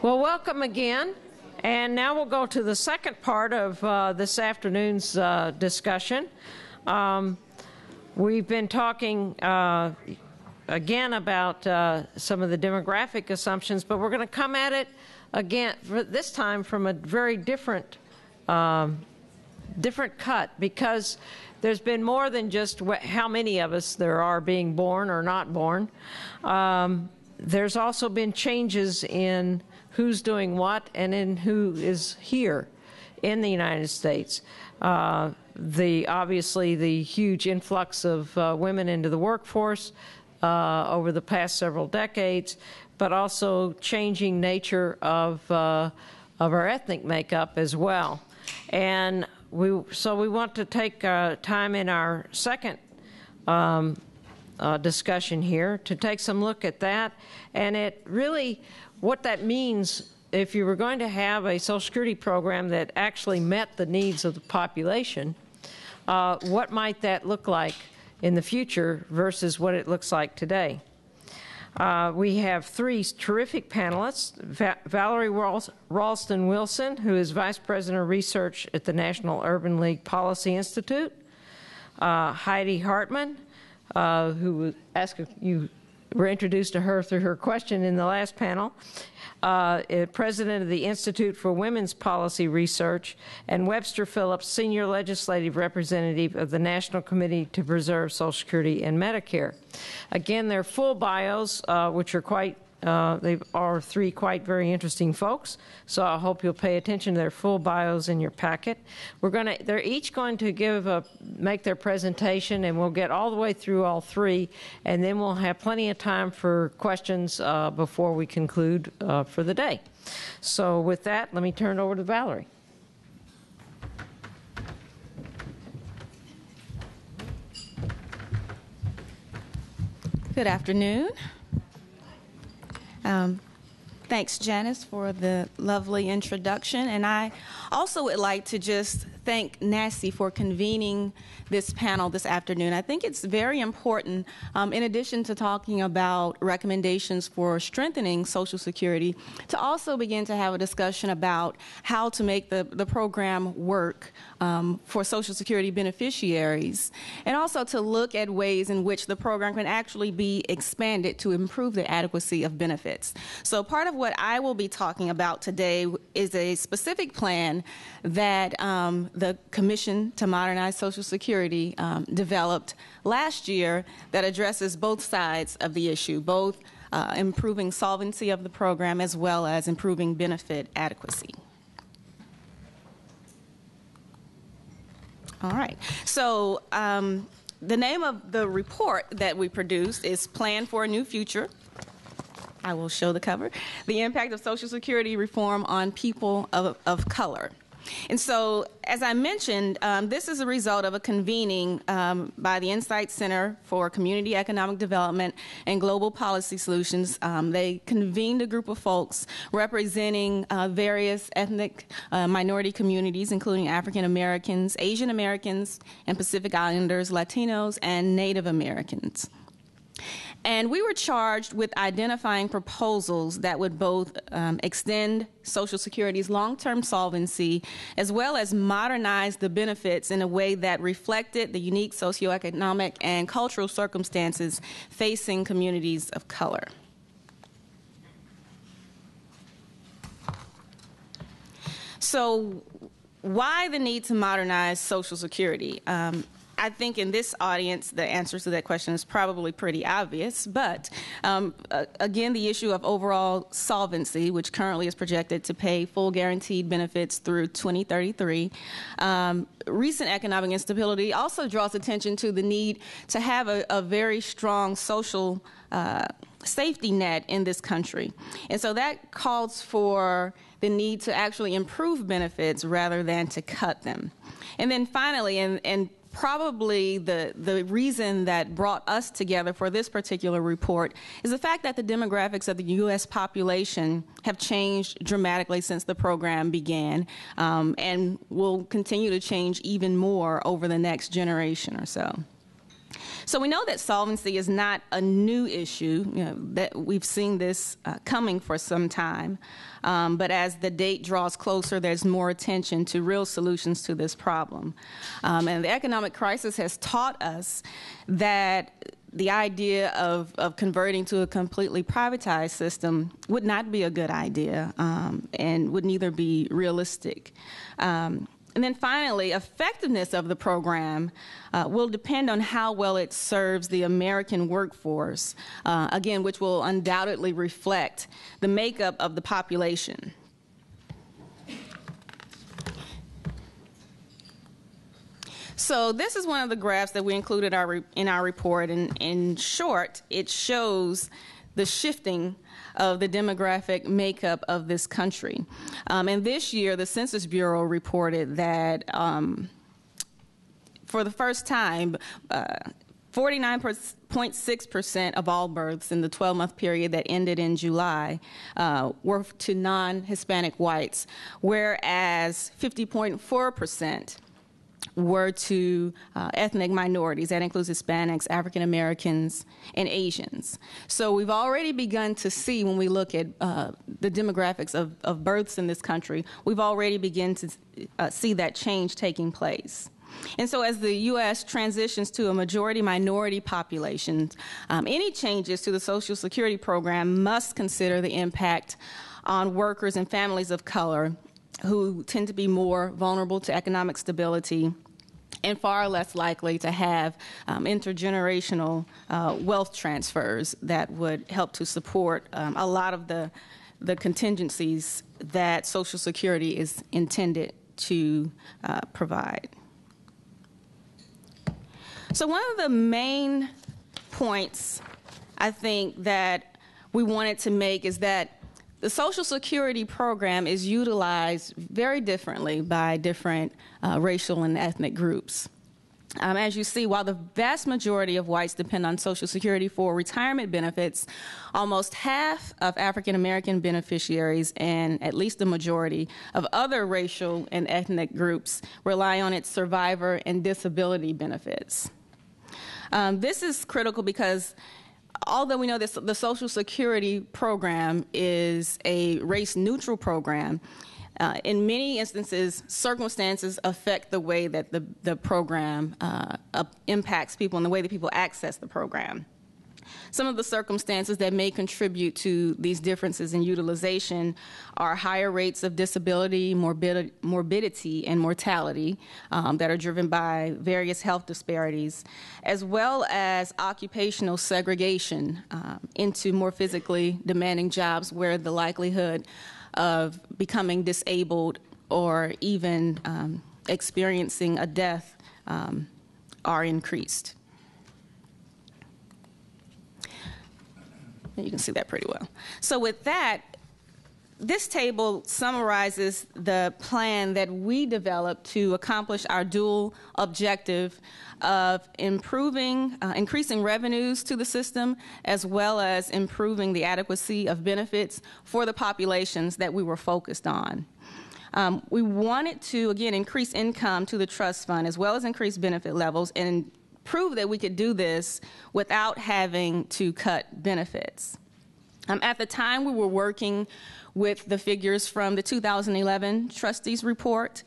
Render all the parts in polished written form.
Well, welcome again. And now we'll go to the second part of this afternoon's discussion. We've been talking again about some of the demographic assumptions, but we're going to come at it again, this time from a very different cut, because there's been more than just how many of us there are being born or not born. There's also been changes in who's doing what and in who is here in the United States. Obviously the huge influx of women into the workforce over the past several decades, but also changing nature of our ethnic makeup as well. And so we want to take time in our second discussion here to take some look at that, and it really what that means if you were going to have a Social Security program that actually met the needs of the population. What might that look like in the future versus what it looks like today? We have three terrific panelists. Valerie Rawlston Wilson, who is Vice President of Research at the National Urban League Policy Institute. Heidi Hartmann, who you were introduced to her through her question in the last panel, President of the Institute for Women's Policy Research, and Webster Phillips, Senior Legislative Representative of the National Committee to Preserve Social Security and Medicare. Again, their full bios, which are they are three very interesting folks, so I hope you'll pay attention to their full bios in your packet. They're each going to make their presentation, and we'll get all the way through all three, and then we'll have plenty of time for questions before we conclude for the day. So with that, let me turn it over to Valerie. Good afternoon. Thanks, Janice, for the lovely introduction. And I also would like to just thank NASI for convening this panel this afternoon. I think it's very important, in addition to talking about recommendations for strengthening Social Security, to also begin to have a discussion about how to make the program work for Social Security beneficiaries, and also to look at ways in which the program can actually be expanded to improve the adequacy of benefits. So part of what I will be talking about today is a specific plan that the Commission to Modernize Social Security developed last year that addresses both sides of the issue, both improving solvency of the program as well as improving benefit adequacy. All right. So the name of the report that we produced is Plan for a New Future. I will show the cover. The Impact of Social Security Reform on People of Color. And so, as I mentioned, this is a result of a convening by the Insight Center for Community Economic Development and Global Policy Solutions. They convened a group of folks representing various ethnic minority communities, including African Americans, Asian Americans, and Pacific Islanders, Latinos, and Native Americans. And we were charged with identifying proposals that would both extend Social Security's long-term solvency as well as modernize the benefits in a way that reflected the unique socioeconomic and cultural circumstances facing communities of color. So why the need to modernize Social Security? I think in this audience, the answer to that question is probably pretty obvious, but again, the issue of overall solvency, which currently is projected to pay full guaranteed benefits through 2033. Recent economic instability also draws attention to the need to have a very strong social safety net in this country. And so that calls for the need to actually improve benefits rather than to cut them. And then finally, and probably the reason that brought us together for this particular report is the fact that the demographics of the U.S. population have changed dramatically since the program began, and will continue to change even more over the next generation or so. So we know that solvency is not a new issue, that we've seen this coming for some time. But as the date draws closer, there's more attention to real solutions to this problem. And the economic crisis has taught us that the idea of converting to a completely privatized system would not be a good idea and would neither be realistic. And then finally, effectiveness of the program will depend on how well it serves the American workforce, again, which will undoubtedly reflect the makeup of the population. So this is one of the graphs that we included in our report, and in short, it shows the shifting of the demographic makeup of this country. And this year, the Census Bureau reported that for the first time, 49.6% of all births in the 12-month period that ended in July were to non-Hispanic whites, whereas 50.4% were to ethnic minorities. That includes Hispanics, African Americans, and Asians. So we've already begun to see, when we look at the demographics of births in this country, we've already begun to see that change taking place. And so as the U.S. transitions to a majority-minority population, any changes to the Social Security program must consider the impact on workers and families of color who tend to be more vulnerable to economic stability and far less likely to have intergenerational wealth transfers that would help to support a lot of the contingencies that Social Security is intended to provide. So one of the main points I think that we wanted to make is that the Social Security program is utilized very differently by different racial and ethnic groups. As you see, while the vast majority of whites depend on Social Security for retirement benefits, almost half of African American beneficiaries and at least the majority of other racial and ethnic groups rely on its survivor and disability benefits. This is critical because although we know that the Social Security program is a race-neutral program, in many instances, circumstances affect the way that the program impacts people and the way that people access the program. Some of the circumstances that may contribute to these differences in utilization are higher rates of disability, morbidity, and mortality that are driven by various health disparities, as well as occupational segregation into more physically demanding jobs where the likelihood of becoming disabled or even experiencing a death are increased. You can see that pretty well. So with that, this table summarizes the plan that we developed to accomplish our dual objective of increasing revenues to the system, as well as improving the adequacy of benefits for the populations that we were focused on. We wanted to, again, increase income to the trust fund, as well as increase benefit levels, and prove that we could do this without having to cut benefits. At the time, we were working with the figures from the 2011 trustees report,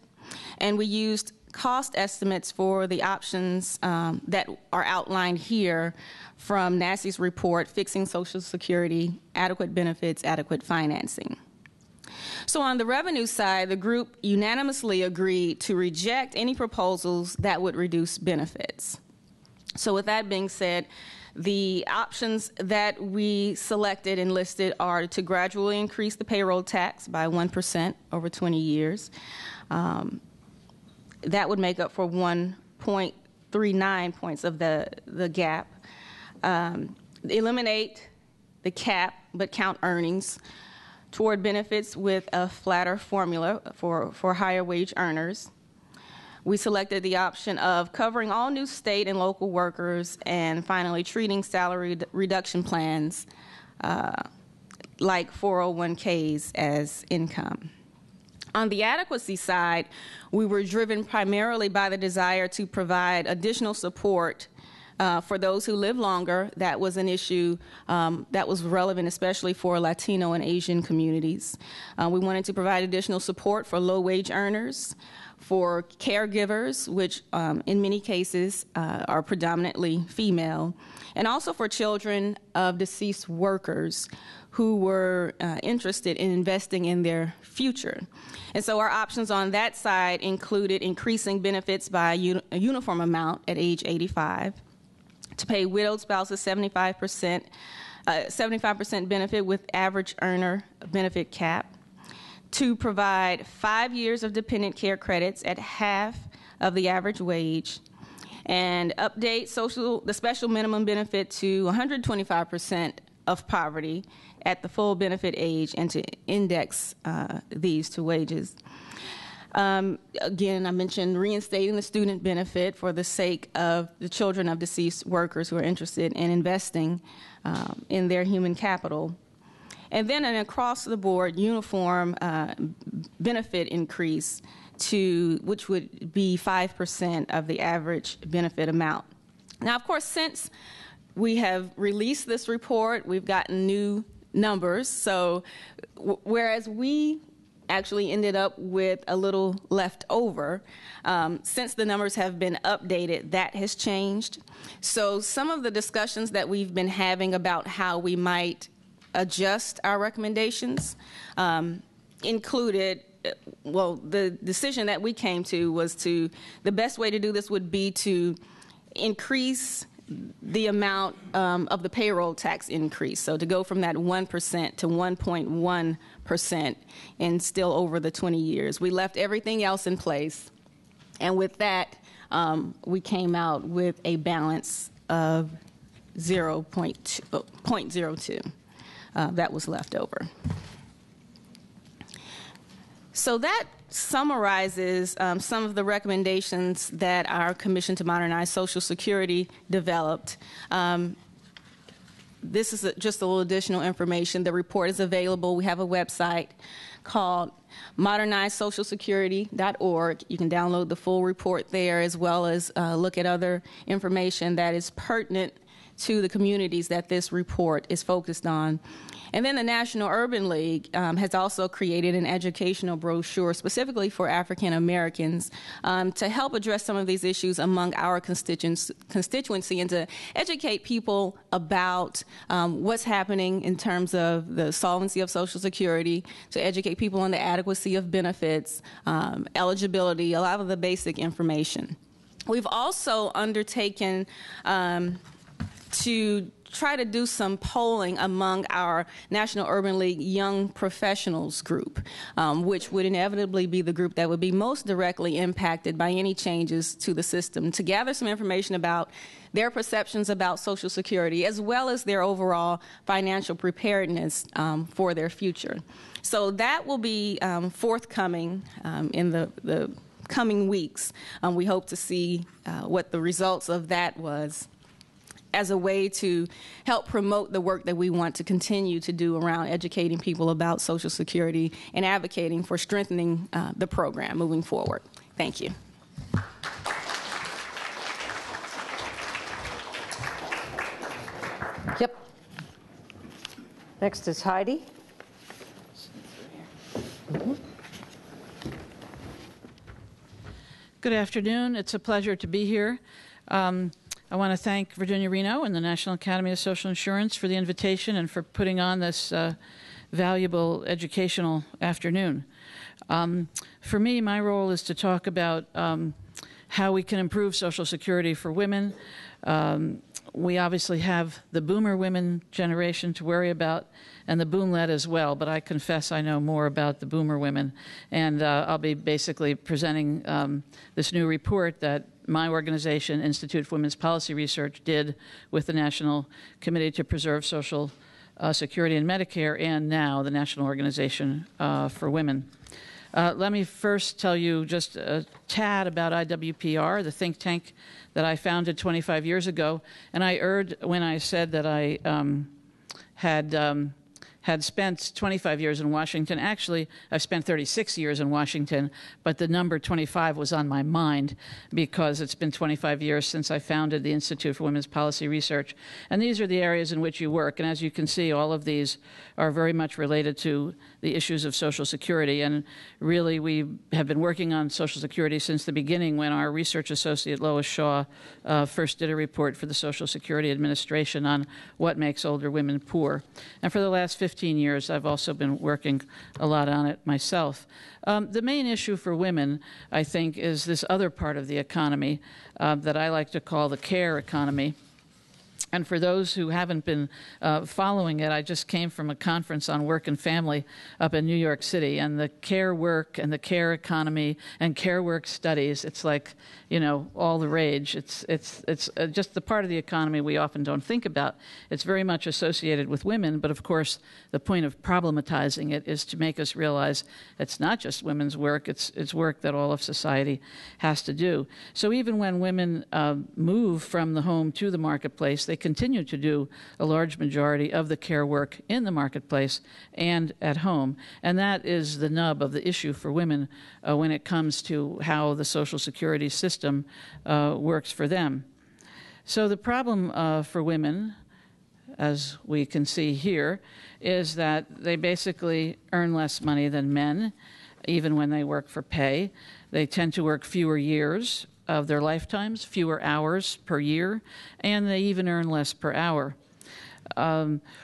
and we used cost estimates for the options that are outlined here from NASI's report, Fixing Social Security, Adequate Benefits, Adequate Financing. So on the revenue side, the group unanimously agreed to reject any proposals that would reduce benefits. So with that being said, the options that we selected and listed are to gradually increase the payroll tax by 1% over 20 years. That would make up for 1.39 points of the gap. Eliminate the cap, but count earnings toward benefits with a flatter formula for higher wage earners. We selected the option of covering all new state and local workers, and finally treating salary reduction plans like 401ks as income. On the adequacy side, we were driven primarily by the desire to provide additional support For those who live longer, that was an issue that was relevant, especially for Latino and Asian communities. We wanted to provide additional support for low-wage earners, for caregivers, which in many cases are predominantly female, and also for children of deceased workers who were interested in investing in their future. And so our options on that side included increasing benefits by a uniform amount at age 85, to pay widowed spouses 75% benefit with average earner benefit cap, to provide 5 years of dependent care credits at half of the average wage, and update the special minimum benefit to 125% of poverty at the full benefit age, and to index these to wages. Again, I mentioned reinstating the student benefit for the sake of the children of deceased workers who are interested in investing in their human capital. And then an across-the-board uniform benefit increase which would be 5% of the average benefit amount. Now, of course, since we have released this report, we've gotten new numbers. So whereas we actually ended up with a little left over, since the numbers have been updated, that has changed. So some of the discussions that we've been having about how we might adjust our recommendations included, well, the decision that we came to was the best way to do this would be to increase the amount of the payroll tax increase. So to go from that 1% to 1.1% and still over the 20 years. We left everything else in place. And with that, we came out with a balance of 0.02 that was left over. So that summarizes some of the recommendations that our Commission to Modernize Social Security developed. This is just a little additional information. The report is available. We have a website called modernizesocialsecurity.org. You can download the full report there, as well as look at other information that is pertinent to the communities that this report is focused on. And then the National Urban League has also created an educational brochure specifically for African Americans to help address some of these issues among our constituency and to educate people about what's happening in terms of the solvency of Social Security, to educate people on the adequacy of benefits, eligibility, a lot of the basic information. We've also undertaken to try to do some polling among our National Urban League Young Professionals group, which would inevitably be the group that would be most directly impacted by any changes to the system, to gather some information about their perceptions about Social Security, as well as their overall financial preparedness for their future. So that will be forthcoming in the coming weeks. We hope to see what the results of that was, as a way to help promote the work that we want to continue to do around educating people about Social Security and advocating for strengthening the program moving forward. Thank you. Yep. Next is Heidi. Good afternoon. It's a pleasure to be here. I want to thank Virginia Reno and the National Academy of Social Insurance for the invitation and for putting on this valuable educational afternoon. For me, my role is to talk about how we can improve Social Security for women. We obviously have the boomer women generation to worry about, and the boomlet as well, but I confess I know more about the boomer women. And I'll be basically presenting this new report that my organization, Institute for Women's Policy Research, did with the National Committee to Preserve Social Security and Medicare, and now the National Organization for Women. Let me first tell you just a tad about IWPR, the think tank that I founded 25 years ago. And I erred when I said that I had had spent 25 years in Washington. Actually, I've spent 36 years in Washington, but the number 25 was on my mind because it's been 25 years since I founded the Institute for Women's Policy Research. And these are the areas in which you work. And as you can see, all of these are very much related to the issues of Social Security. And really, we have been working on Social Security since the beginning, when our research associate, Lois Shaw, first did a report for the Social Security Administration on what makes older women poor. And for the last 15 years, I've also been working a lot on it myself. The main issue for women, I think, is this other part of the economy that I like to call the care economy. And for those who haven't been following it, I just came from a conference on work and family up in New York City, and the care work and the care economy and care work studies, it's like, you know, all the rage. It's just the part of the economy we often don't think about. It's very much associated with women, but of course the point of problematizing it is to make us realize it's not just women's work, it's work that all of society has to do. So even when women move from the home to the marketplace, they continue to do a large majority of the care work in the marketplace and at home. And that is the nub of the issue for women when it comes to how the Social Security system works for them. So the problem for women, as we can see here, is that they basically earn less money than men, even when they work for pay. They tend to work fewer years of their lifetimes, fewer hours per year, and they even earn less per hour.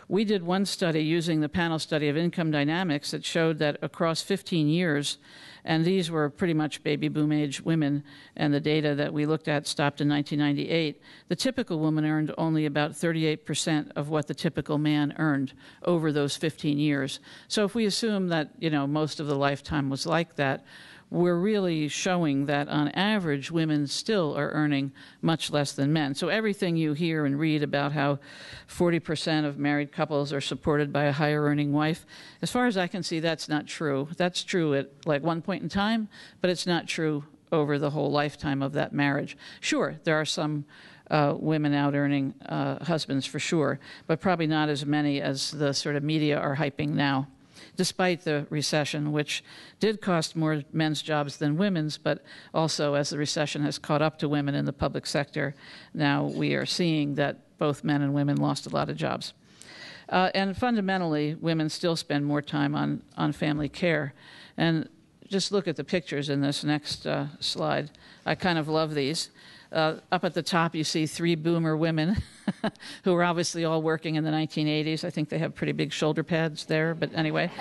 We did one study using the panel study of income dynamics that showed that across 15 years, and these were pretty much baby boom age women, and the data that we looked at stopped in 1998, the typical woman earned only about 38% of what the typical man earned over those 15 years. So if we assume that, you know, most of the lifetime was like that, we're really showing that on average women still are earning much less than men. So everything you hear and read about how 40% of married couples are supported by a higher earning wife, as far as I can see, that's not true. That's true at like one point in time, but it's not true over the whole lifetime of that marriage. Sure, there are some women out earning husbands for sure, but probably not as many as the sort of media are hyping now, despite the recession, which did cost more men's jobs than women's, but also as the recession has caught up to women in the public sector, now we are seeing that both men and women lost a lot of jobs. And fundamentally, women still spend more time on family care. And just look at the pictures in this next slide. I kind of love these. Up at the top, you see 3 boomer women who were obviously all working in the 1980s. I think they have pretty big shoulder pads there, but anyway.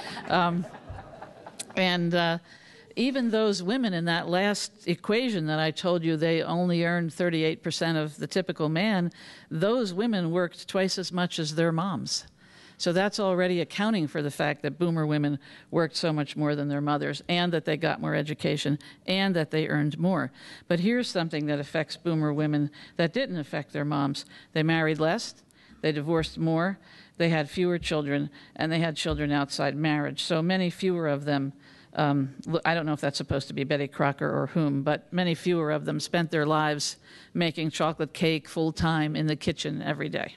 Even those women in that last equation that I told you, they only earned 38% of the typical man, those women worked twice as much as their moms. So that's already accounting for the fact that boomer women worked so much more than their mothers, and that they got more education, and that they earned more. But here's something that affects boomer women that didn't affect their moms. They married less, they divorced more, they had fewer children, and they had children outside marriage. So many fewer of them, I don't know if that's supposed to be Betty Crocker or whom, but many fewer of them spent their lives making chocolate cake full-time in the kitchen every day.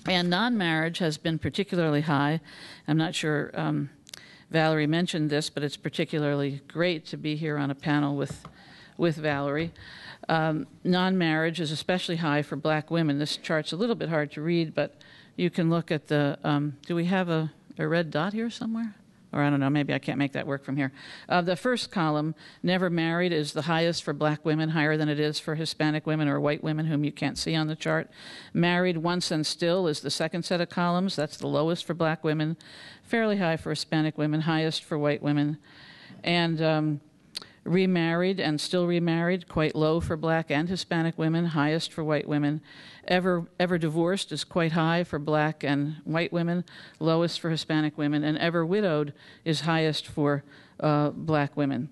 And non-marriage has been particularly high. I'm not sure Valerie mentioned this, but it's particularly great to be here on a panel with Valerie. Non-marriage is especially high for black women. This chart's a little bit hard to read, but you can look at the, do we have a red dot here somewhere? Or I don't know, maybe I can't make that work from here. The first column, never married, is the highest for black women, higher than it is for Hispanic women or white women, whom you can't see on the chart. Married once and still is the second set of columns. That's the lowest for black women, fairly high for Hispanic women, highest for white women. And remarried and still remarried, quite low for black and Hispanic women, highest for white women. Ever divorced is quite high for black and white women, lowest for Hispanic women, and ever widowed is highest for black women.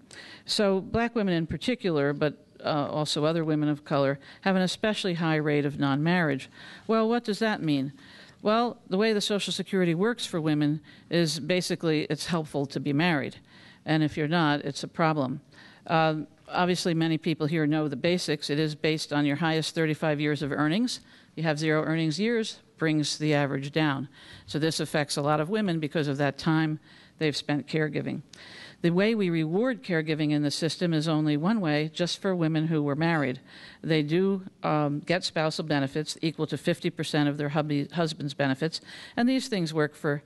So black women in particular, but also other women of color, have an especially high rate of non-marriage. Well, what does that mean? Well, the way the Social Security works for women is basically it's helpful to be married. And if you're not, it's a problem. Obviously, many people here know the basics. It is based on your highest 35 years of earnings. You have 0 earnings years, brings the average down. So this affects a lot of women because of that time they've spent caregiving. The way we reward caregiving in the system is only one way, just for women who were married. They do get spousal benefits equal to 50% of their husband's benefits, and these things work for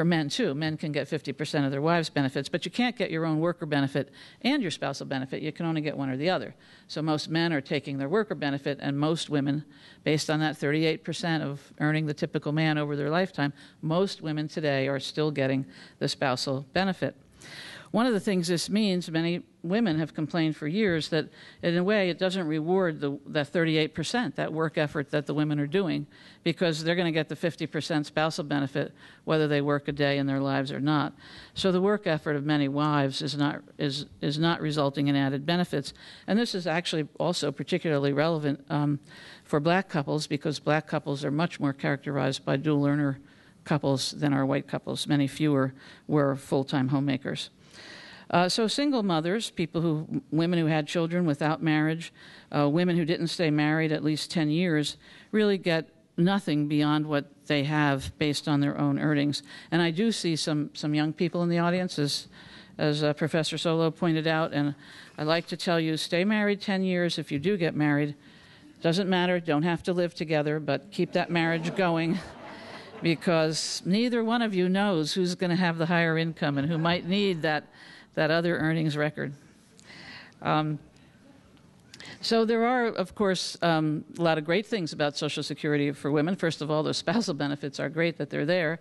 men too. Men can get 50% of their wives' benefits, but you can't get your own worker benefit and your spousal benefit. You can only get one or the other. So most men are taking their worker benefit, and most women, based on that 38% of earning the typical man over their lifetime, most women today are still getting the spousal benefit. One of the things this means, many women have complained for years that, in a way, it doesn't reward that 38%, that work effort that the women are doing, because they're going to get the 50% spousal benefit whether they work a day in their lives or not. So the work effort of many wives is not resulting in added benefits. And this is actually also particularly relevant for black couples, because black couples are much more characterized by dual earner couples than are white couples. Many fewer were full-time homemakers. So single mothers, women who had children without marriage, women who didn't stay married at least 10 years, really get nothing beyond what they have based on their own earnings. And I do see some young people in the audience, as Professor Solo pointed out, and I like to tell you, stay married 10 years if you do get married. Doesn't matter, don't have to live together, but keep that marriage going, because neither one of you knows who's going to have the higher income and who might need that other earnings record. So there are, of course, a lot of great things about Social Security for women. First of all, the spousal benefits are great that they're there.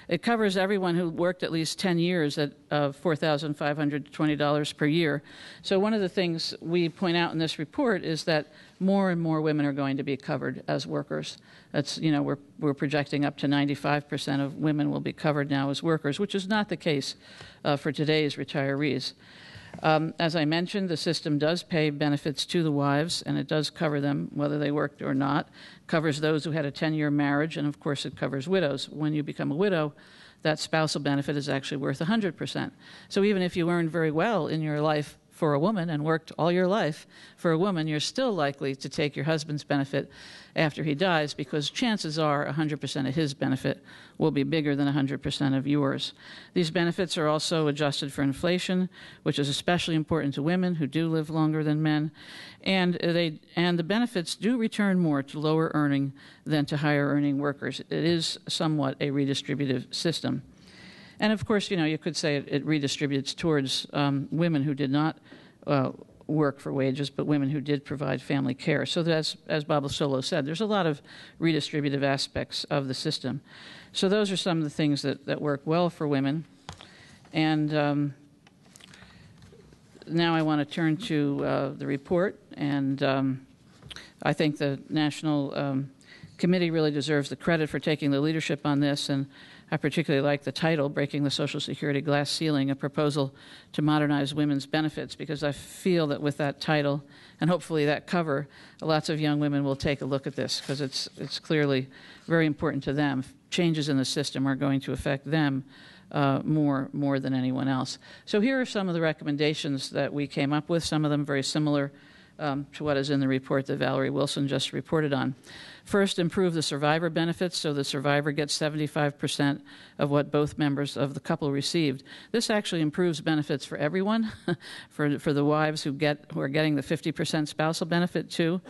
It covers everyone who worked at least 10 years at $4,520 per year. So one of the things we point out in this report is that more and more women are going to be covered as workers. That's, we're projecting up to 95% of women will be covered now as workers, which is not the case for today's retirees. As I mentioned, the system does pay benefits to the wives, and it does cover them whether they worked or not. It covers those who had a 10-year marriage, and of course it covers widows. When you become a widow, that spousal benefit is actually worth 100%. So even if you earned very well in your life for a woman and worked all your life for a woman, you're still likely to take your husband's benefit after he dies, because chances are 100% of his benefit will be bigger than 100% of yours. These benefits are also adjusted for inflation, which is especially important to women who do live longer than men, and the benefits do return more to lower earning than to higher earning workers. It is somewhat a redistributive system. And of course, you could say it redistributes towards women who did not work for wages, but women who did provide family care. So as Bob Solo said, there's a lot of redistributive aspects of the system. So those are some of the things that work well for women. And now I want to turn to the report. And I think the National Committee really deserves the credit for taking the leadership on this. And I particularly like the title, Breaking the Social Security Glass Ceiling, a proposal to modernize women's benefits, because I feel that with that title and hopefully that cover, lots of young women will take a look at this, because it's clearly very important to them. Changes in the system are going to affect them more than anyone else. So here are some of the recommendations that we came up with, some of them very similar to what is in the report that Valerie Wilson just reported on. First, improve the survivor benefits so the survivor gets 75% of what both members of the couple received. This actually improves benefits for everyone, for the wives who are getting the 50% spousal benefit too.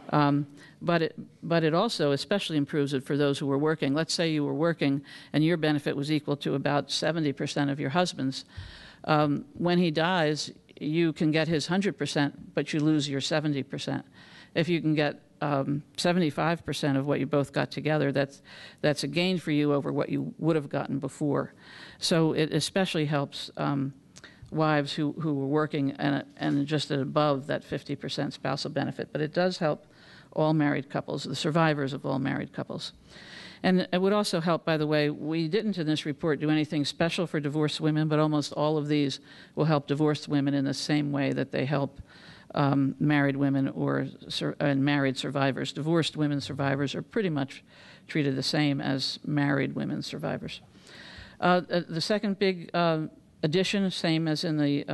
But it also especially improves it for those who were working. Let's say you were working and your benefit was equal to about 70% of your husband's. When he dies, you can get his 100%, but you lose your 70%. If you can get 75% of what you both got together, that's a gain for you over what you would have gotten before. So it especially helps wives who were working and just above that 50% spousal benefit. But it does help all married couples, the survivors of all married couples. And it would also help, by the way, we didn't in this report do anything special for divorced women, but almost all of these will help divorced women in the same way that they help married women and married survivors. Divorced women survivors are pretty much treated the same as married women survivors. The second big addition, same as in the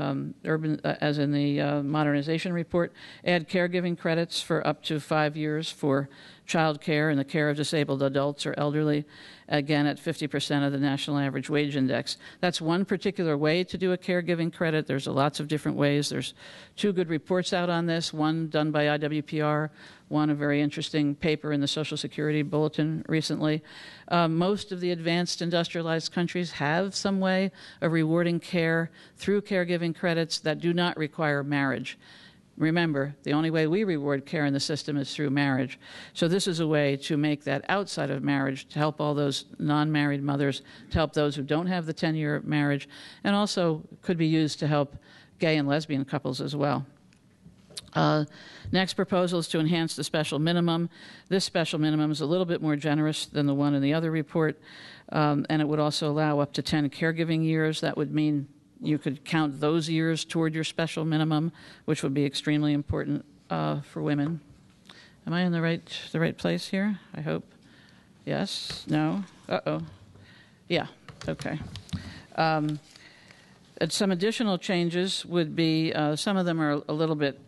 modernization report, add caregiving credits for up to 5 years for child care and the care of disabled adults or elderly, again at 50% of the national average wage index. That's one particular way to do a caregiving credit. There's lots of different ways. There's 2 good reports out on this, one done by IWPR, one a very interesting paper in the Social Security Bulletin recently. Most of the advanced industrialized countries have some way of rewarding care through caregiving credits that do not require marriage. Remember, the only way we reward care in the system is through marriage. So this is a way to make that outside of marriage, to help all those non-married mothers, to help those who don't have the 10-year marriage, and also could be used to help gay and lesbian couples as well. Next proposal is to enhance the special minimum. This special minimum is a little bit more generous than the one in the other report, and it would also allow up to 10 caregiving years. That would mean you could count those years toward your special minimum, which would be extremely important for women. Am I in the right place here? I hope. Yes? No? Uh-oh. Yeah. Okay. And some additional changes would be, some of them are a little bit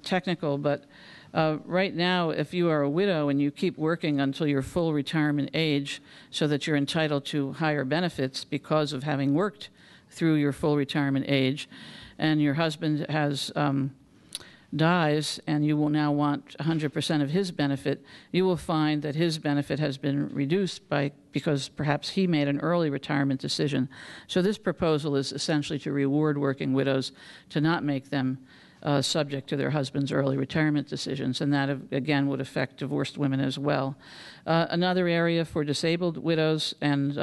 technical, but right now, if you are a widow and you keep working until your full retirement age so that you're entitled to higher benefits because of having worked through your full retirement age, and your husband dies and you will now want 100% of his benefit, you will find that his benefit has been reduced because perhaps he made an early retirement decision. So this proposal is essentially to reward working widows, to not make them subject to their husband's early retirement decisions, and that, again, would affect divorced women as well. Another area for disabled widows and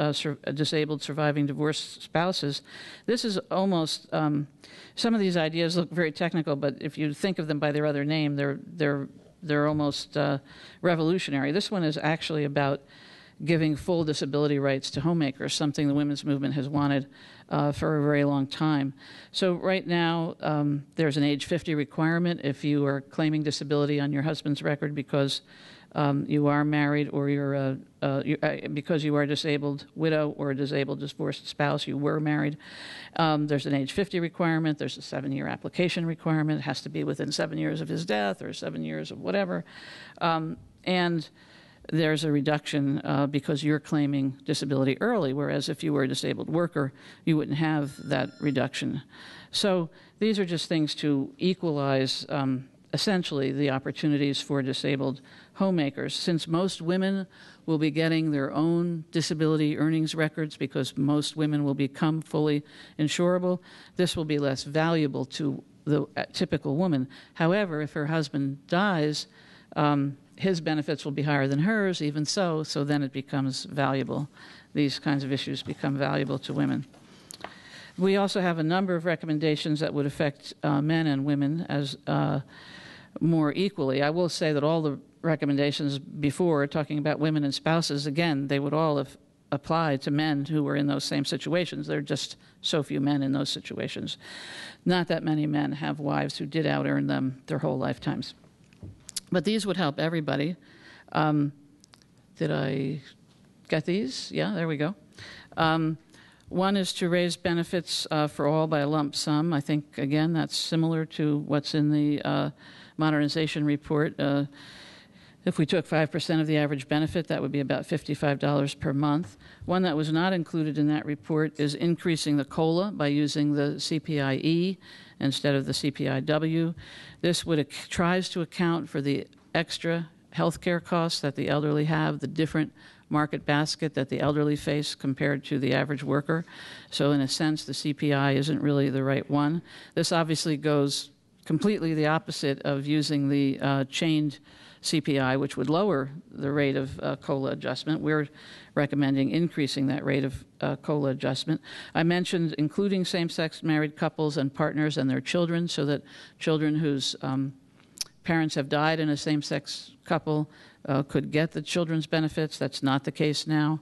disabled surviving divorced spouses, this is almost, some of these ideas look very technical, but if you think of them by their other name, they're almost revolutionary. This one is actually about giving full disability rights to homemakers, something the women's movement has wanted for a very long time. So right now, there's an age 50 requirement if you are claiming disability on your husband's record because you are married, or you're because you are a disabled widow or a disabled divorced spouse, you were married. There's an age 50 requirement. There's a 7-year application requirement. It has to be within 7 years of his death or 7 years of whatever. And there's a reduction because you're claiming disability early, whereas if you were a disabled worker, you wouldn't have that reduction. So these are just things to equalize essentially the opportunities for disabled homemakers. Since most women will be getting their own disability earnings records because most women will become fully insurable, this will be less valuable to the typical woman. However, if her husband dies, his benefits will be higher than hers, even so then it becomes valuable. These kinds of issues become valuable to women. We also have a number of recommendations that would affect men and women as more equally. I will say that all the recommendations before, talking about women and spouses, again, they would all have applied to men who were in those same situations. There are just so few men in those situations. Not that many men have wives who did out-earn them their whole lifetimes. But these would help everybody. Did I get these? Yeah, there we go. One is to raise benefits for all by a lump sum. I think, again, that's similar to what's in the modernization report. If we took 5% of the average benefit, that would be about $55 per month. One that was not included in that report is increasing the COLA by using the CPIE instead of the CPIW. This tries to account for the extra health care costs that the elderly have, the different market basket that the elderly face compared to the average worker. So in a sense, the CPI isn't really the right one. This obviously goes completely the opposite of using the chained CPI, which would lower the rate of COLA adjustment. We're recommending increasing that rate of COLA adjustment. I mentioned including same-sex married couples and partners and their children, so that children whose parents have died in a same-sex couple could get the children's benefits. That's not the case now.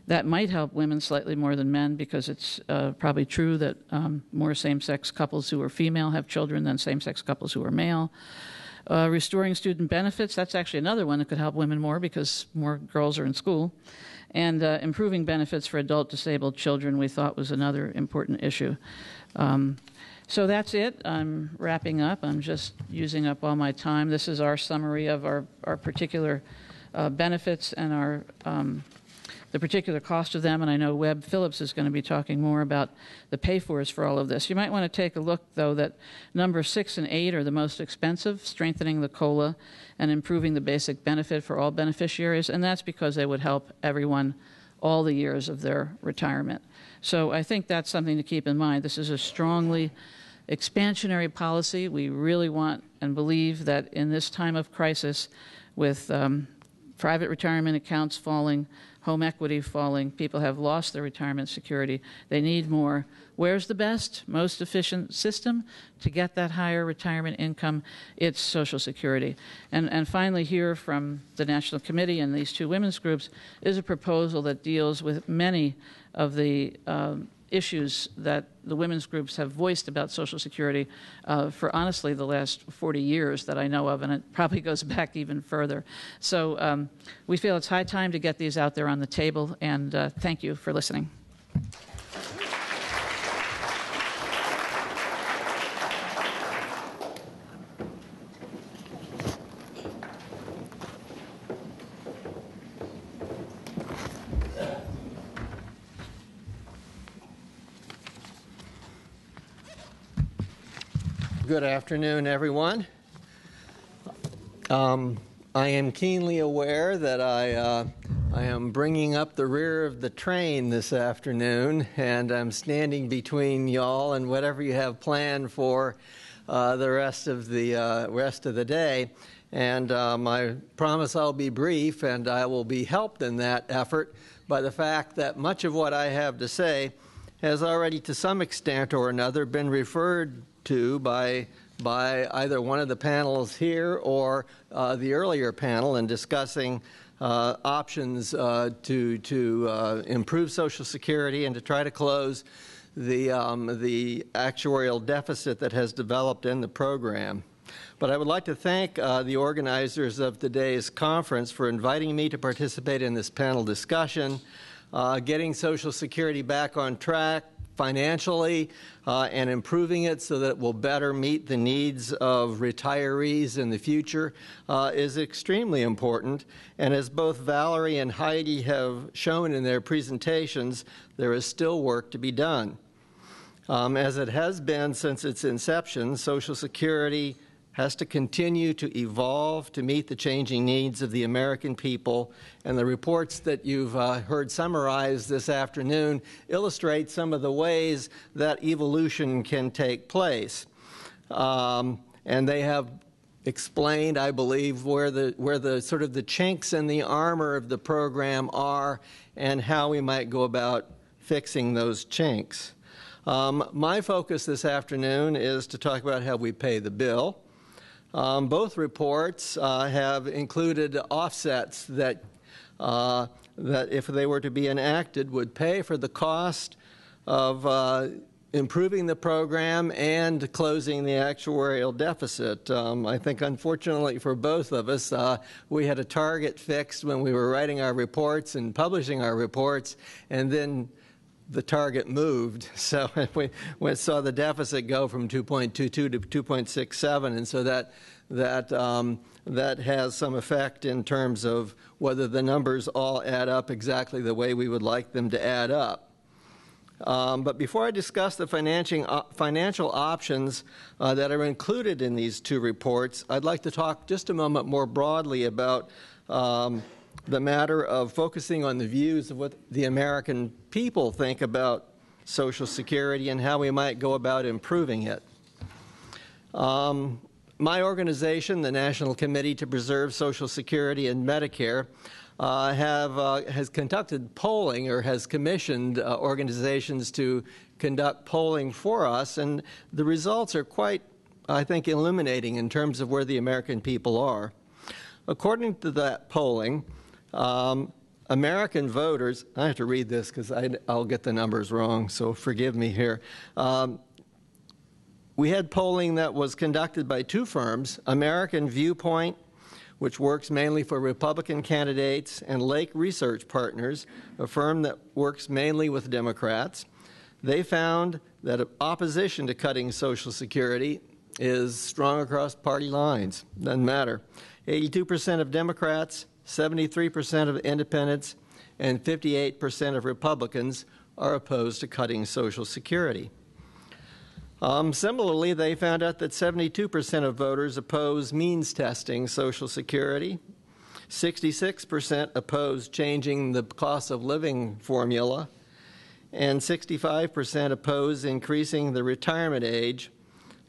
That might help women slightly more than men, because it's probably true that more same-sex couples who are female have children than same-sex couples who are male. Restoring student benefits, that's actually another one that could help women more because more girls are in school. And improving benefits for adult disabled children we thought was another important issue. So that's it. I'm wrapping up. I'm just using up all my time. This is our summary of our particular benefits and our the particular cost of them, and I know Phillips is going to be talking more about the pay-fors for all of this. You might want to take a look, though, that number 6 and 8 are the most expensive, strengthening the COLA and improving the basic benefit for all beneficiaries, and that's because they would help everyone all the years of their retirement. So I think that's something to keep in mind. This is a strongly expansionary policy. We really want and believe that in this time of crisis, with private retirement accounts falling, home equity falling, people have lost their retirement security. They need more. Where's the best, most efficient system to get that higher retirement income? It's Social Security. And finally, here from the National Committee and these two women's groups is a proposal that deals with many of the issues that the women's groups have voiced about Social Security for, honestly, the last 40 years that I know of, and it probably goes back even further. So we feel it's high time to get these out there on the table, and thank you for listening. Good afternoon, everyone. I am keenly aware that I am bringing up the rear of the train this afternoon, and I'm standing between y'all and whatever you have planned for the rest of the day. And I promise I'll be brief, and I will be helped in that effort by the fact that much of what I have to say has already, to some extent or another, been referred to by either one of the panels here or the earlier panel in discussing options to improve Social Security and to try to close the actuarial deficit that has developed in the program. But I would like to thank the organizers of today's conference for inviting me to participate in this panel discussion, getting Social Security back on track financially and improving it so that it will better meet the needs of retirees in the future is extremely important. And as both Valerie and Heidi have shown in their presentations, there is still work to be done. As it has been since its inception, Social Security has to continue to evolve to meet the changing needs of the American people, and the reports that you've heard summarized this afternoon illustrate some of the ways that evolution can take place. And they have explained, I believe, where the sort of the chinks in the armor of the program are and how we might go about fixing those chinks. My focus this afternoon is to talk about how we pay the bill. Both reports have included offsets that if they were to be enacted would pay for the cost of improving the program and closing the actuarial deficit. I think, unfortunately for both of us, we had a target fixed when we were writing our reports and publishing our reports, and then the target moved. So we saw the deficit go from 2.22 to 2.67, and so that has some effect in terms of whether the numbers all add up exactly the way we would like them to add up. But before I discuss the financial options that are included in these two reports, I'd like to talk just a moment more broadly about the matter of focusing on the views of what the American people think about Social Security and how we might go about improving it. My organization, the National Committee to Preserve Social Security and Medicare, has conducted polling or has commissioned organizations to conduct polling for us, and the results are quite, I think, illuminating in terms of where the American people are. According to that polling, American voters, I have to read this because I'll get the numbers wrong, so forgive me here. we had polling that was conducted by two firms, American Viewpoint, which works mainly for Republican candidates, and Lake Research Partners, a firm that works mainly with Democrats. They found that opposition to cutting Social Security is strong across party lines. Doesn't matter. 82% of Democrats, 73% of independents, and 58% of Republicans are opposed to cutting Social Security. Similarly, they found out that 72% of voters oppose means testing Social Security, 66% oppose changing the cost of living formula, and 65% oppose increasing the retirement age,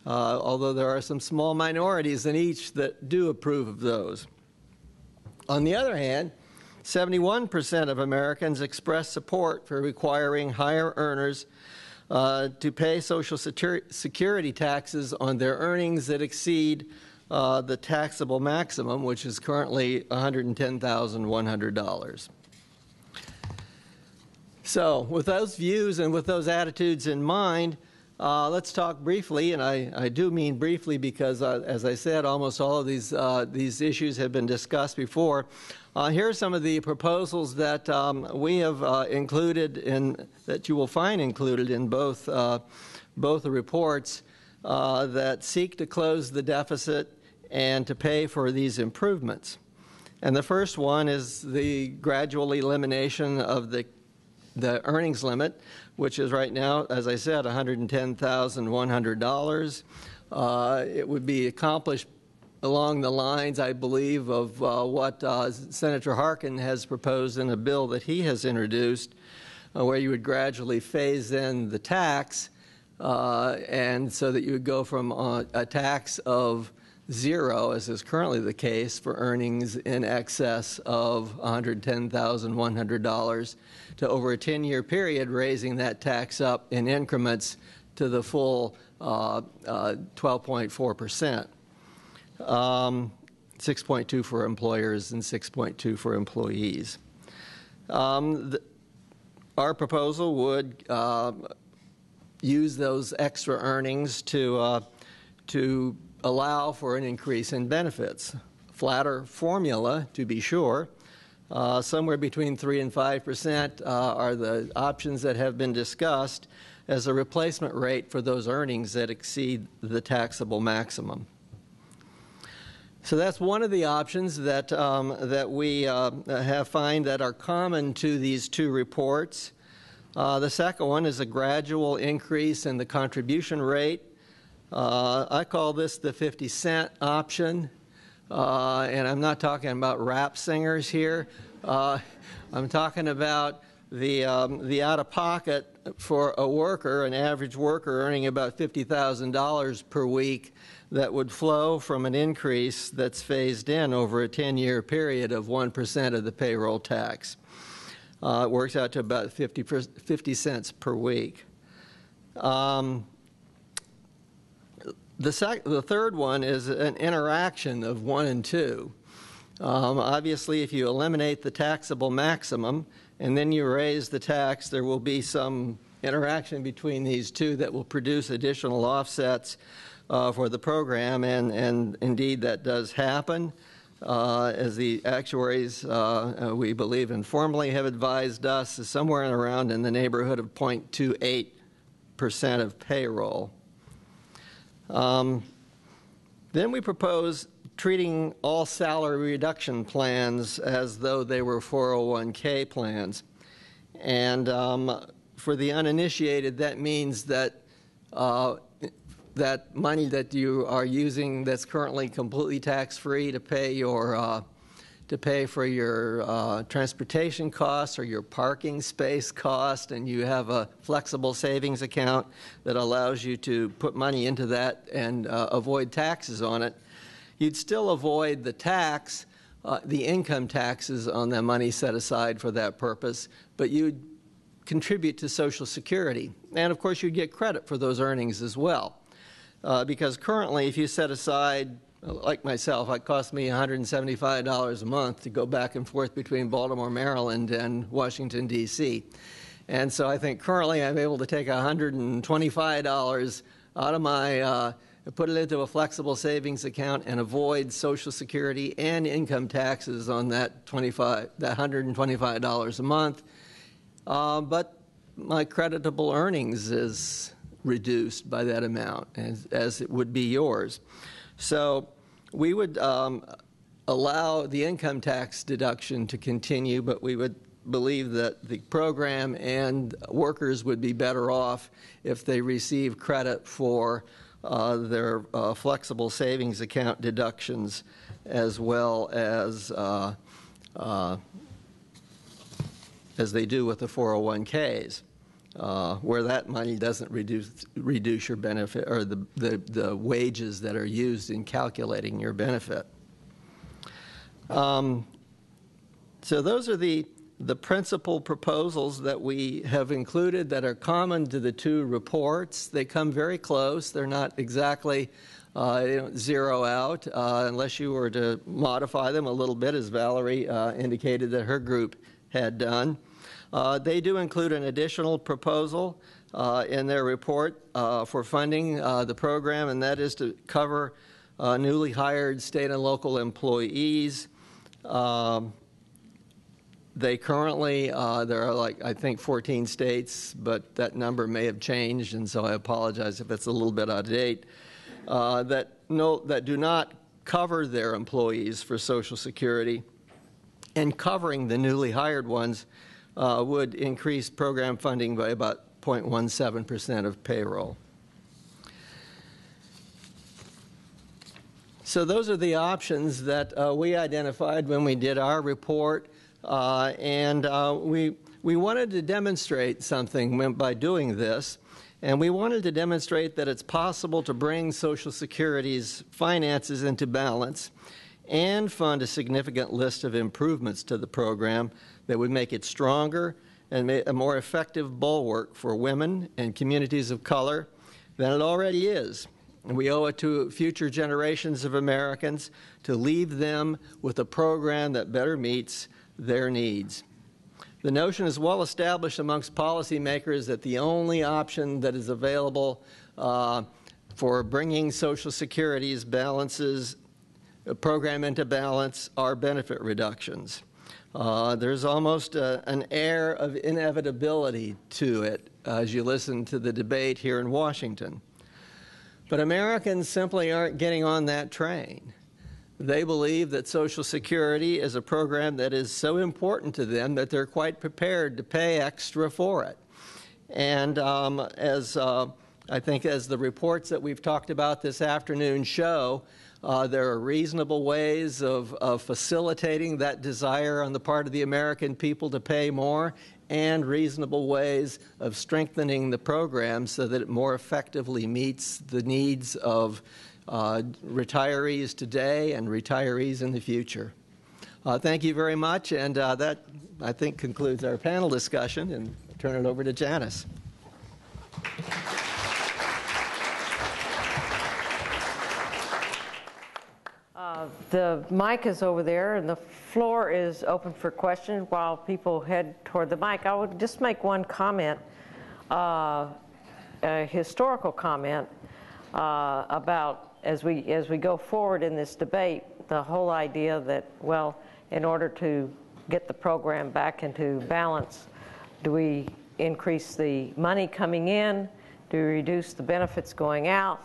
although there are some small minorities in each that do approve of those. On the other hand, 71% of Americans express support for requiring higher earners to pay Social Security taxes on their earnings that exceed the taxable maximum, which is currently $110,100. So with those views and with those attitudes in mind, let's talk briefly, and I do mean briefly because, as I said, almost all of these issues have been discussed before. Here are some of the proposals that we have included that you will find included in both the reports that seek to close the deficit and to pay for these improvements. And the first one is the gradual elimination of the earnings limit, which is right now, as I said, $110,100. It would be accomplished along the lines, I believe, of what Senator Hartmann has proposed in a bill that he has introduced, where you would gradually phase in the tax, and so that you would go from a tax of 0, as is currently the case, for earnings in excess of $110,100, to over a 10-year period, raising that tax up in increments to the full 12.4%. 6.2 for employers and 6.2 for employees. Our proposal would use those extra earnings to allow for an increase in benefits. Flatter formula, to be sure. Somewhere between 3 and 5% are the options that have been discussed as a replacement rate for those earnings that exceed the taxable maximum. So that's one of the options that we have find that are common to these two reports. The second one is a gradual increase in the contribution rate. I call this the 50-cent option, and I'm not talking about rap singers here. I'm talking about the out-of-pocket for a worker, an average worker earning about $50,000 per week, that would flow from an increase that's phased in over a 10-year period of 1% of the payroll tax. It works out to about 50 cents per week. The third one is an interaction of 1 and 2. Obviously, if you eliminate the taxable maximum and then you raise the tax, there will be some interaction between these two that will produce additional offsets for the program, and indeed that does happen. As the actuaries, we believe informally have advised us, is somewhere around in the neighborhood of 0.28% of payroll. Then we propose treating all salary reduction plans as though they were 401k plans. And for the uninitiated, that means that that money that you are using that's currently completely tax-free to pay for your transportation costs or your parking space cost, and you have a flexible savings account that allows you to put money into that and avoid taxes on it, you'd still avoid the tax, the income taxes on the money set aside for that purpose, but you'd contribute to Social Security. And of course, you'd get credit for those earnings as well. Because currently, if you set aside, like myself, it costs me $175 a month to go back and forth between Baltimore, Maryland, and Washington, D.C. And so I think currently I'm able to take $125 out of my, put it into a flexible savings account and avoid Social Security and income taxes on that $125 a month. But my creditable earnings is reduced by that amount, as it would be yours. So we would allow the income tax deduction to continue, but we would believe that the program and workers would be better off if they receive credit for their flexible savings account deductions, as well as they do with the 401ks, where that money doesn't reduce your benefit or the wages that are used in calculating your benefit. So those are the principal proposals that we have included that are common to the two reports. They come very close. They're not exactly zero out unless you were to modify them a little bit, as Valerie indicated that her group had done. They do include an additional proposal in their report for funding the program, and that is to cover newly hired state and local employees. They currently, there are I think 14 states, but that number may have changed, and so I apologize if it's a little bit out of date, that do not cover their employees for Social Security, and covering the newly hired ones would increase program funding by about 0.17% of payroll. So those are the options that we identified when we did our report. We wanted to demonstrate something by doing this, and we wanted to demonstrate that it's possible to bring Social Security's finances into balance and fund a significant list of improvements to the program that would make it stronger and a more effective bulwark for women and communities of color than it already is. And we owe it to future generations of Americans to leave them with a program that better meets their needs. The notion is well established amongst policymakers that the only option that is available for bringing Social Security's program into balance are benefit reductions. There's almost an air of inevitability to it as you listen to the debate here in Washington. But Americans simply aren't getting on that train. They believe that Social Security is a program that is so important to them that they're quite prepared to pay extra for it. And I think as the reports that we've talked about this afternoon show, there are reasonable ways of facilitating that desire on the part of the American people to pay more, and reasonable ways of strengthening the program so that it more effectively meets the needs of retirees today and retirees in the future. Thank you very much, and that, I think, concludes our panel discussion, and I'll turn it over to Janice. The mic is over there, and the floor is open for questions while people head toward the mic. I would just make one comment, a historical comment about as we go forward in this debate, the whole idea that, well, in order to get the program back into balance, do we increase the money coming in? Do we reduce the benefits going out?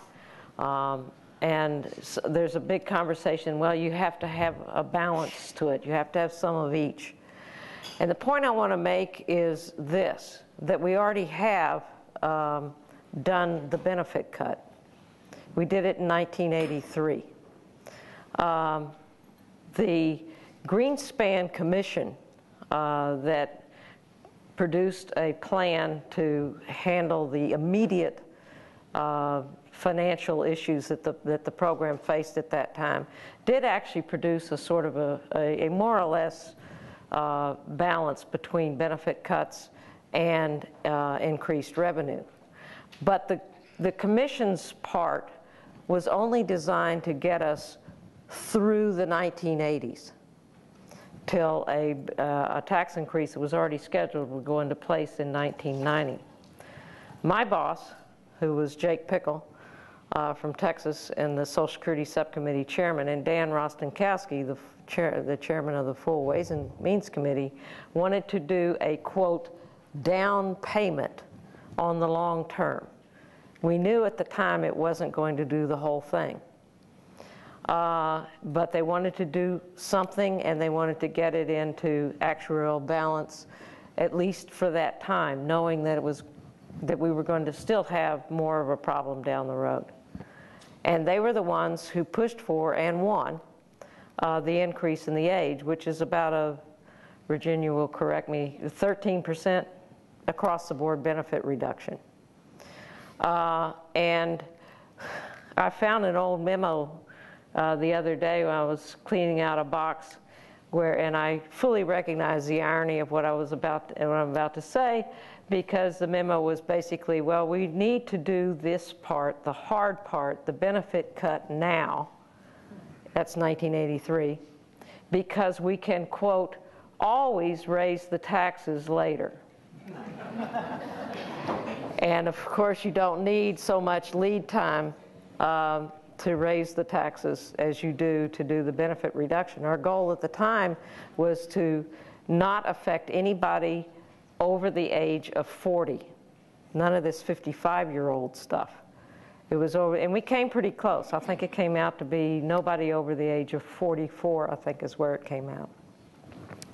And so there's a big conversation, well, you have to have a balance to it. You have to have some of each. And the point I want to make is this, that we already have done the benefit cut. We did it in 1983. The Greenspan Commission that produced a plan to handle the immediate financial issues that the program faced at that time did actually produce a sort of a more or less balance between benefit cuts and increased revenue. But the Commission's part was only designed to get us through the 1980s till a tax increase that was already scheduled would go into place in 1990. My boss, who was Jake Pickle, from Texas and the Social Security Subcommittee Chairman, and Dan Rostenkowski, the chairman of the Full Ways and Means Committee, wanted to do a, quote, down payment on the long term. We knew at the time it wasn't going to do the whole thing. But they wanted to do something, and they wanted to get it into actuarial balance, at least for that time, knowing that we were going to still have more of a problem down the road. And they were the ones who pushed for and won the increase in the age, which is about Virginia will correct me, 13% across the board benefit reduction. And I found an old memo the other day when I was cleaning out a box and I fully recognize the irony of what I'm about to say, because the memo was basically, well, we need to do this part, the hard part, the benefit cut now. That's 1983, because we can, quote, always raise the taxes later. And of course, you don't need so much lead time to raise the taxes as you do to do the benefit reduction. Our goal at the time was to not affect anybody over the age of 40. None of this 55-year-old stuff. It was over, and we came pretty close. I think it came out to be nobody over the age of 44, I think is where it came out.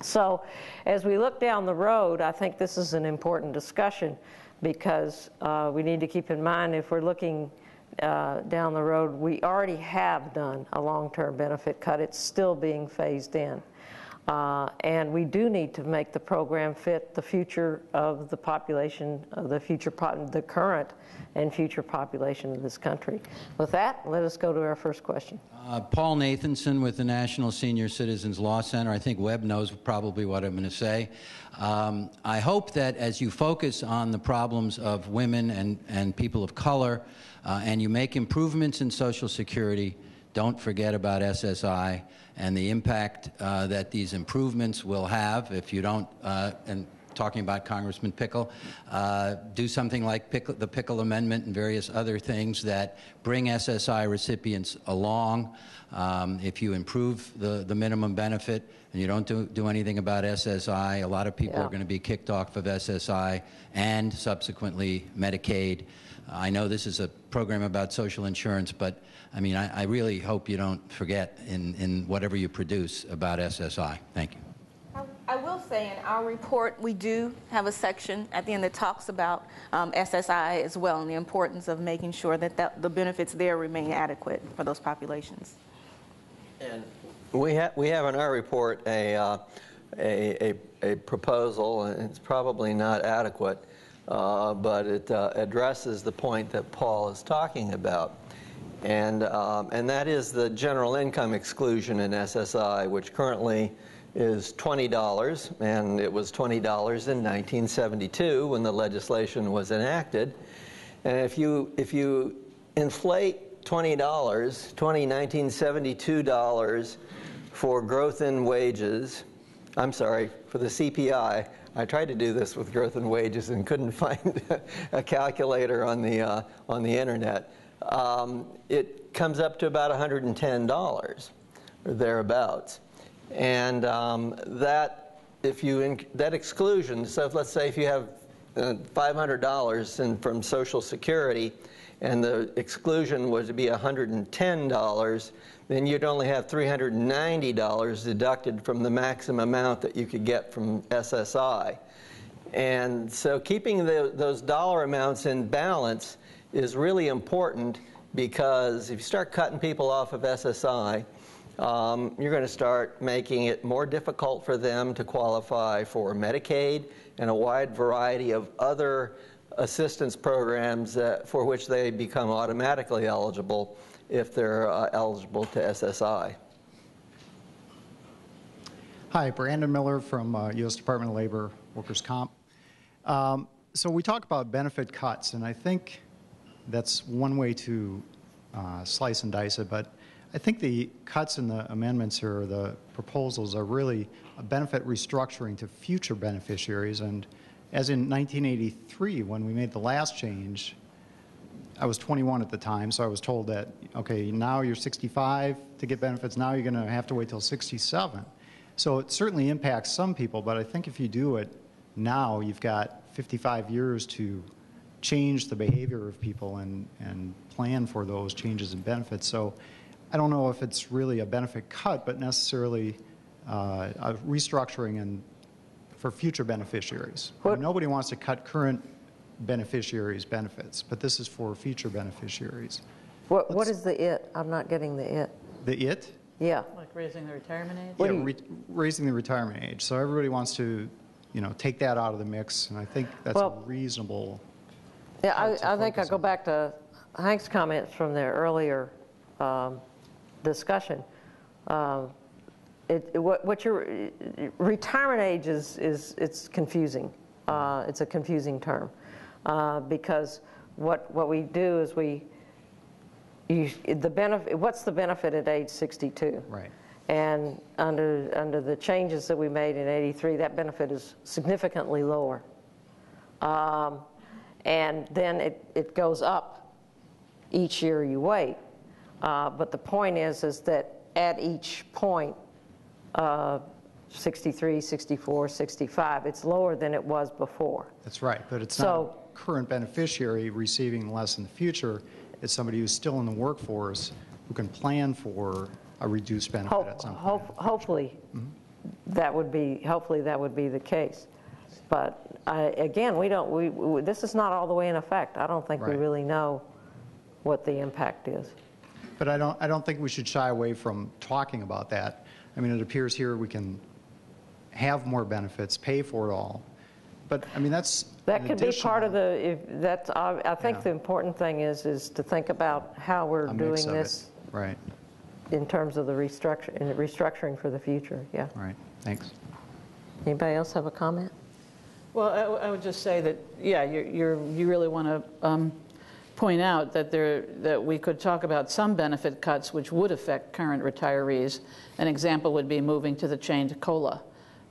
So as we look down the road, I think this is an important discussion, because we need to keep in mind, if we're looking down the road, we already have done a long-term benefit cut. It's still being phased in. And we do need to make the program fit the future of the population, of the current and future population of this country. With that, let us go to our first question. Paul Nathanson with the National Senior Citizens Law Center. I think Webb knows probably what I'm going to say. I hope that as you focus on the problems of women and people of color, and you make improvements in Social Security, don't forget about SSI and the impact that these improvements will have if you don't, and talking about Congressman Pickle, do something like the Pickle Amendment and various other things that bring SSI recipients along. If you improve the minimum benefit and you don't do anything about SSI, a lot of people are going to be kicked off of SSI and subsequently Medicaid. I know this is a program about social insurance, but I mean, I really hope you don't forget in whatever you produce about SSI. Thank you. I will say in our report, we do have a section at the end that talks about SSI as well, and the importance of making sure that the benefits there remain adequate for those populations. And we have in our report a proposal, and it's probably not adequate, but it addresses the point that Paul is talking about. And that is the general income exclusion in SSI, which currently is $20, and it was $20 in 1972 when the legislation was enacted. And if you inflate $1972 for growth in wages, I'm sorry, for the CPI. I tried to do this with growth in wages and couldn't find a calculator on the internet. It comes up to about $110 or thereabouts. And that exclusion, so let's say if you have $500 from Social Security and the exclusion was to be $110, then you'd only have $390 deducted from the maximum amount that you could get from SSI. And so keeping those dollar amounts in balance is really important, because if you start cutting people off of SSI, you're going to start making it more difficult for them to qualify for Medicaid and a wide variety of other assistance programs for which they become automatically eligible if they're eligible to SSI. Hi, Brandon Miller from U.S. Department of Labor, Workers' Comp. So we talk about benefit cuts, and I think that's one way to slice and dice it, but I think the cuts in the amendments or the proposals are really a benefit restructuring to future beneficiaries. And as in 1983, when we made the last change, I was 21 at the time, so I was told that, okay, now you're 65 to get benefits, now you're going to have to wait till 67. So it certainly impacts some people, but I think if you do it now, you've got 55 years to change the behavior of people and plan for those changes in benefits. So I don't know if it's really a benefit cut, but necessarily a restructuring and for future beneficiaries. Nobody wants to cut current beneficiaries' benefits, but this is for future beneficiaries. What is the it? I'm not getting the it. The it? Yeah. Like raising the retirement age? Yeah, raising the retirement age. So everybody wants to, take that out of the mix, and I think that's a reasonable. Yeah, I think I go back to Hank's comments from the earlier discussion. What your retirement age is it's confusing. It's a confusing term because what we do is what's the benefit at age 62? Right. And under the changes that we made in '83, that benefit is significantly lower. And then it goes up each year you wait. But the point is that at each point, 63, 64, 65, it's lower than it was before. That's right, but it's not a current beneficiary receiving less in the future. It's somebody who's still in the workforce who can plan for a reduced benefit at some point. Hopefully, that would be the case. But again, this is not all the way in effect. I don't think we really know what the impact is. But I don't think we should shy away from talking about that. I mean, it appears here we can have more benefits, pay for it all. But I mean, that could be part of the. I think the important thing is to think about how we're doing this. Right. In terms of the restructuring for the future. Yeah. Right. Thanks. Anybody else have a comment? Well, I would just say that, yeah, you really want to point out that we could talk about some benefit cuts which would affect current retirees. An example would be moving to the chained COLA.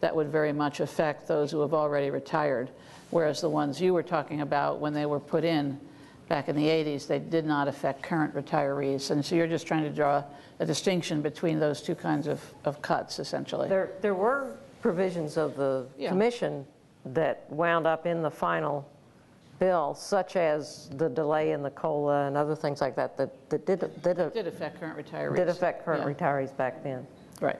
That would very much affect those who have already retired, whereas the ones you were talking about when they were put in back in the 80s, they did not affect current retirees. And so you're just trying to draw a distinction between those two kinds of cuts, essentially. There were provisions of the commission that wound up in the final bill, such as the delay in the COLA and other things like that, that did affect current retirees. Did affect current retirees back then. Right.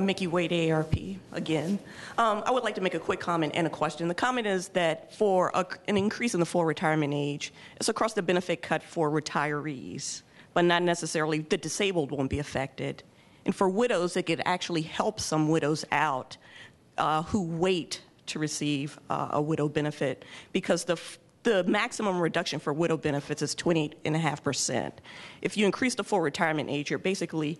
Mickey Wade, AARP, again. I would like to make a quick comment and a question. The comment is that for an increase in the full retirement age, it's across the benefit cut for retirees, but not necessarily the disabled won't be affected. And for widows, it could actually help some widows out who wait to receive a widow benefit, because the maximum reduction for widow benefits is 28.5%. If you increase the full retirement age, you're basically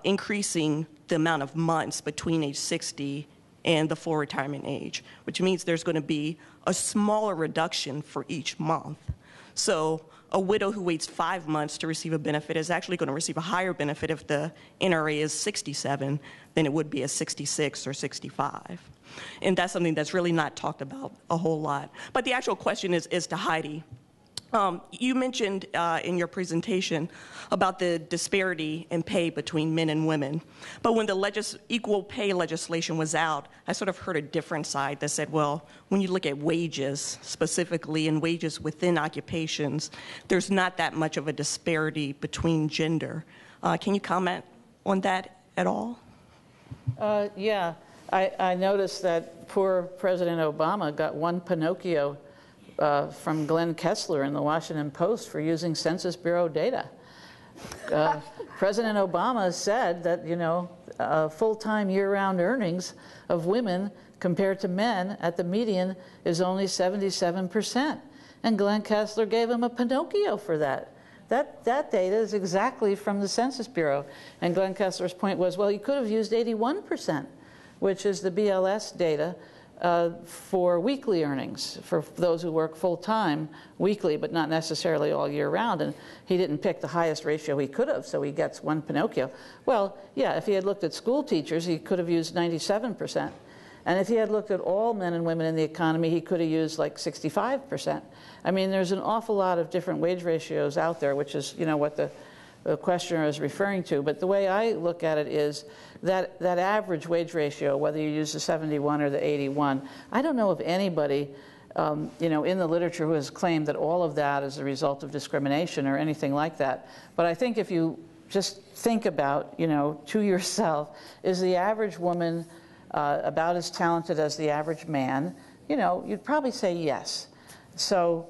increasing the amount of months between age 60 and the full retirement age, which means there's going to be a smaller reduction for each month. So a widow who waits 5 months to receive a benefit is actually going to receive a higher benefit if the NRA is 67 than it would be at 66 or 65. And that's something that's really not talked about a whole lot. But the actual question is to Heidi. You mentioned in your presentation about the disparity in pay between men and women. But when the equal pay legislation was out, I sort of heard a different side that said, well, when you look at wages specifically and wages within occupations, there's not that much of a disparity between gender. Can you comment on that at all? Yeah. I noticed that poor President Obama got one Pinocchio from Glenn Kessler in the Washington Post for using Census Bureau data. President Obama said that, full-time year-round earnings of women compared to men at the median is only 77%. And Glenn Kessler gave him a Pinocchio for that. That data is exactly from the Census Bureau. And Glenn Kessler's point was, well, you could have used 81%, which is the BLS data for weekly earnings, for those who work full-time weekly, but not necessarily all year round. And he didn't pick the highest ratio he could have, so he gets one Pinocchio. Well, yeah, if he had looked at school teachers, he could have used 97%. And if he had looked at all men and women in the economy, he could have used like 65%. I mean, there's an awful lot of different wage ratios out there, which is, what the questioner is referring to. But the way I look at it is that average wage ratio, whether you use the 71 or the 81, I don't know of anybody in the literature who has claimed that all of that is a result of discrimination or anything like that. But I think if you just think about, to yourself, is the average woman about as talented as the average man? You'd probably say yes. So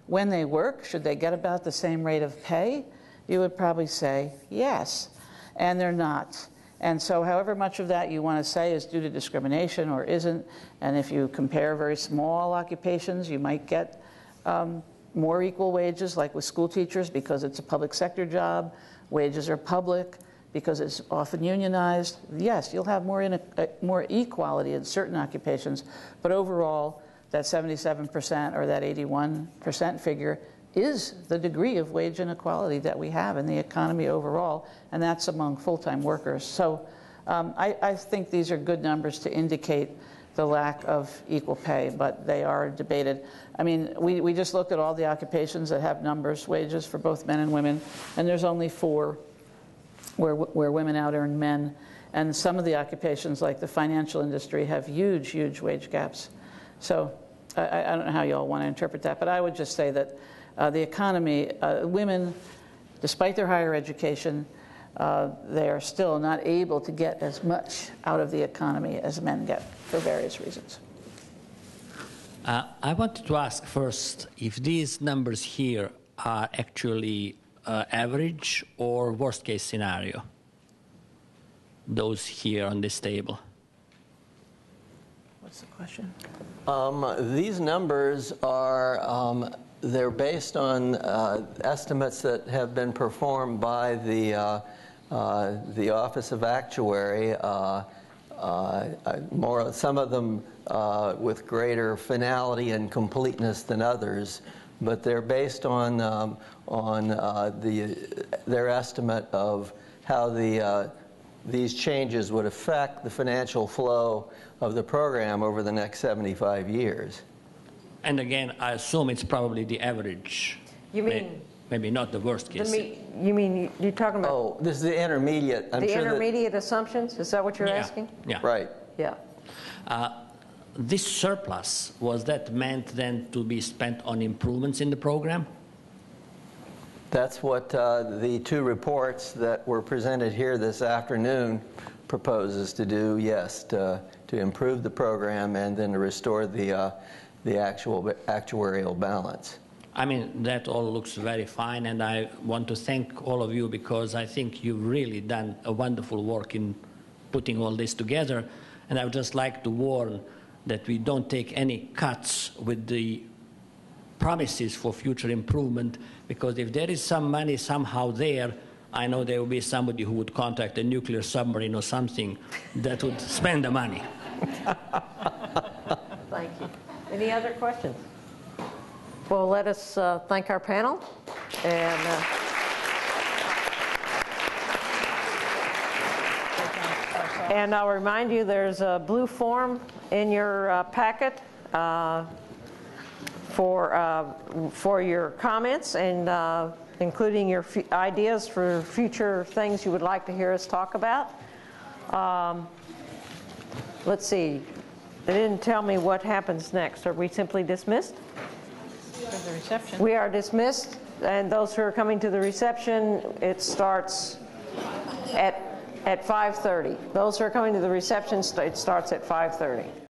when they work, should they get about the same rate of pay? You would probably say yes, and they're not. And so however much of that you want to say is due to discrimination or isn't, and if you compare very small occupations, you might get more equal wages, like with school teachers, because it's a public sector job. Wages are public because it's often unionized. Yes, you'll have more equality in certain occupations, but overall, that 77% or that 81% figure is the degree of wage inequality that we have in the economy overall, and that's among full-time workers. So I think these are good numbers to indicate the lack of equal pay, but they are debated. I mean, we just looked at all the occupations that have wages for both men and women, and there's only 4 where women out-earn men. And some of the occupations, like the financial industry, have huge, huge wage gaps. So I don't know how you all want to interpret that, but I would just say that the economy, women, despite their higher education, they are still not able to get as much out of the economy as men get for various reasons. I wanted to ask first if these numbers here are actually average or worst case scenario, those here on this table. What's the question? These numbers are they're based on estimates that have been performed by the Office of Actuary. Some of them with greater finality and completeness than others, but they're based on their estimate of how these changes would affect the financial flow of the program over the next 75 years. And again, I assume it's probably the average. You mean maybe not the worst case. You mean you're talking about? Oh, this is the intermediate. The intermediate assumptions. Is that what you're Yeah. asking? Yeah. Right. Yeah. This surplus, was that meant then to be spent on improvements in the program? That's what the 2 reports that were presented here this afternoon proposes to do, yes, to improve the program and then to restore the actual actuarial balance. I mean, that all looks very fine, and I want to thank all of you because I think you've really done a wonderful work in putting all this together. And I would just like to warn that we don't take any cuts with the promises for future improvement, because if there is some money somehow there, I know there will be somebody who would contact a nuclear submarine or something that would spend the money. Thank you. Any other questions? Well, let us thank our panel. And I'll remind you, there's a blue form in your packet for your comments, and including your ideas for future things you would like to hear us talk about. Let's see. They didn't tell me what happens next. Are we simply dismissed? There's a reception. We are dismissed, and those who are coming to the reception, it starts at 5:30. Those who are coming to the reception, it starts at 5:30.